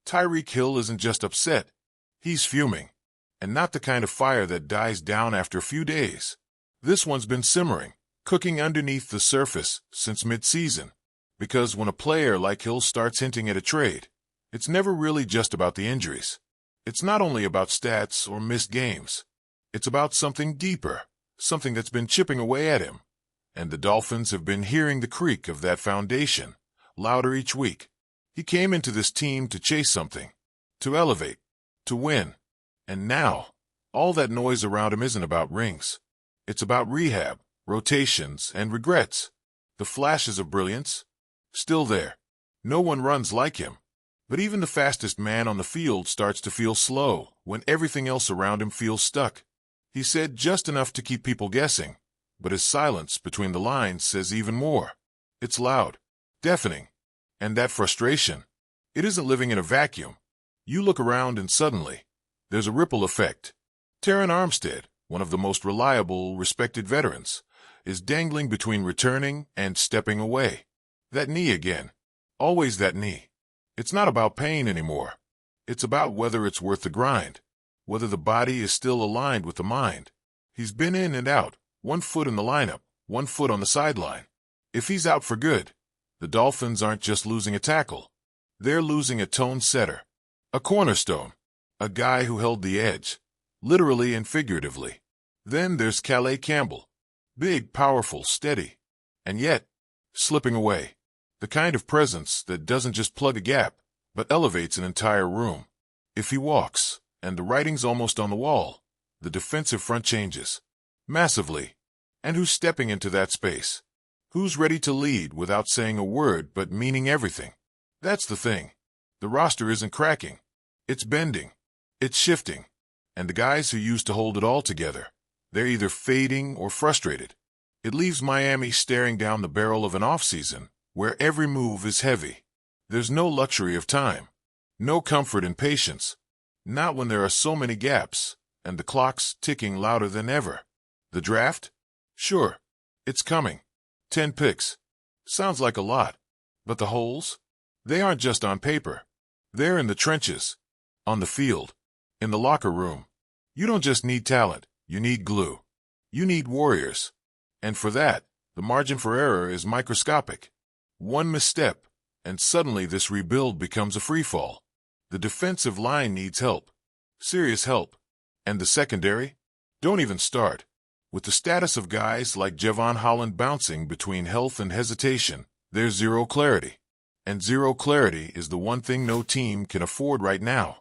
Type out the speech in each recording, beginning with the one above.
Tyreek Hill isn't just upset. He's fuming. And not the kind of fire that dies down after a few days. This one's been simmering, cooking underneath the surface since mid-season. Because when a player like Hill starts hinting at a trade, it's never really just about the injuries. It's not only about stats or missed games. It's about something deeper, something that's been chipping away at him. And the Dolphins have been hearing the creak of that foundation, louder each week. He came into this team to chase something, to elevate, to win. And now, all that noise around him isn't about rings. It's about rehab, rotations, and regrets. The flashes of brilliance? Still there. No one runs like him. But even the fastest man on the field starts to feel slow when everything else around him feels stuck. He said just enough to keep people guessing, but his silence between the lines says even more. It's loud, deafening. And that frustration, it isn't living in a vacuum. You look around and suddenly, there's a ripple effect. Terron Armstead, one of the most reliable, respected veterans, is dangling between returning and stepping away. That knee again. Always that knee. It's not about pain anymore. It's about whether it's worth the grind, whether the body is still aligned with the mind. He's been in and out, 1 foot in the lineup, 1 foot on the sideline. If he's out for good, the Dolphins aren't just losing a tackle. They're losing a tone setter, a cornerstone, a guy who held the edge, literally and figuratively. Then there's Calais Campbell, big, powerful, steady, and yet slipping away. The kind of presence that doesn't just plug a gap, but elevates an entire room. If he walks, and the writing's almost on the wall, the defensive front changes. Massively. And who's stepping into that space? Who's ready to lead without saying a word but meaning everything? That's the thing. The roster isn't cracking. It's bending. It's shifting. And the guys who used to hold it all together, they're either fading or frustrated. It leaves Miami staring down the barrel of an offseason where every move is heavy. There's no luxury of time. No comfort in patience. Not when there are so many gaps, and the clock's ticking louder than ever. The draft? Sure. It's coming. 10 picks. Sounds like a lot. But the holes? They aren't just on paper. They're in the trenches. On the field. In the locker room. You don't just need talent. You need glue. You need warriors. And for that, the margin for error is microscopic. One misstep, and suddenly this rebuild becomes a freefall. The defensive line needs help. Serious help. And the secondary? Don't even start. With the status of guys like Javon Holland bouncing between health and hesitation, there's zero clarity. And zero clarity is the one thing no team can afford right now.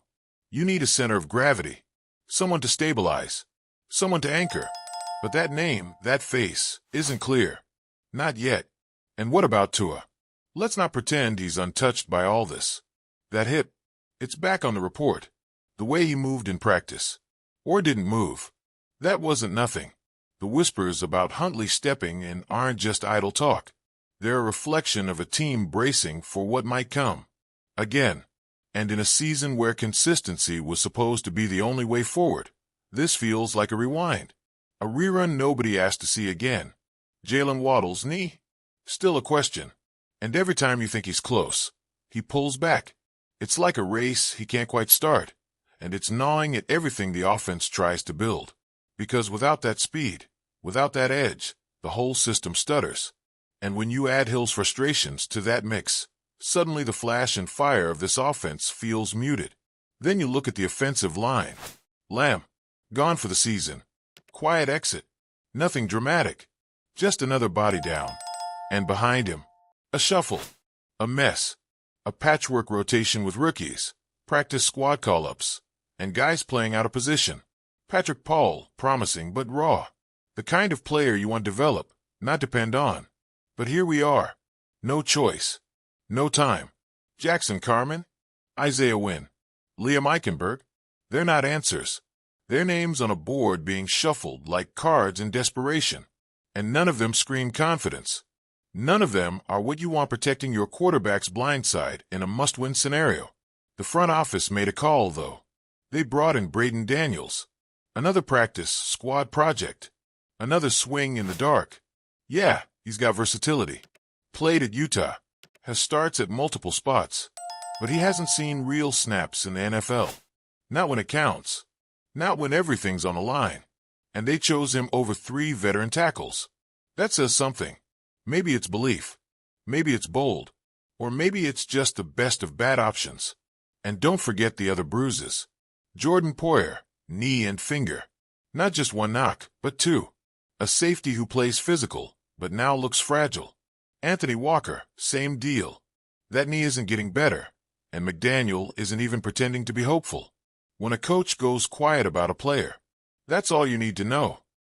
You need a center of gravity. Someone to stabilize. Someone to anchor. But that name, that face, isn't clear. Not yet. And what about Tua? Let's not pretend he's untouched by all this. That hip, it's back on the report. The way he moved in practice. Or didn't move. That wasn't nothing. The whispers about Huntley stepping in aren't just idle talk. They're a reflection of a team bracing for what might come. Again. And in a season where consistency was supposed to be the only way forward, this feels like a rewind. A rerun nobody asked to see again. Jalen Waddle's knee? Still a question. And every time you think he's close, he pulls back. It's like a race he can't quite start, and it's gnawing at everything the offense tries to build. Because without that speed, without that edge, the whole system stutters. And when you add Hill's frustrations to that mix, suddenly the flash and fire of this offense feels muted. Then you look at the offensive line. Lamb, gone for the season. Quiet exit. Nothing dramatic. Just another body down. And behind him, a shuffle, a mess, a patchwork rotation with rookies, practice squad call-ups, and guys playing out of position. Patrick Paul, promising but raw. The kind of player you want to develop, not depend on. But here we are. No choice. No time. Jackson Carman, Isaiah Wynn, Liam Eichenberg, they're not answers. They're names on a board being shuffled like cards in desperation. And none of them scream confidence. None of them are what you want protecting your quarterback's blind side in a must-win scenario. The front office made a call, though. They brought in Braden Daniels. Another practice squad project. Another swing in the dark. Yeah, he's got versatility. Played at Utah. Has starts at multiple spots. But he hasn't seen real snaps in the NFL. Not when it counts. Not when everything's on the line. And they chose him over 3 veteran tackles. That says something. Maybe it's belief. Maybe it's bold. Or maybe it's just the best of bad options. And don't forget the other bruises. Jordan Poyer, knee and finger. Not just 1 knock, but 2. A safety who plays physical, but now looks fragile. Anthony Walker, same deal. That knee isn't getting better. And McDaniel isn't even pretending to be hopeful. When a coach goes quiet about a player, that's all you need to know.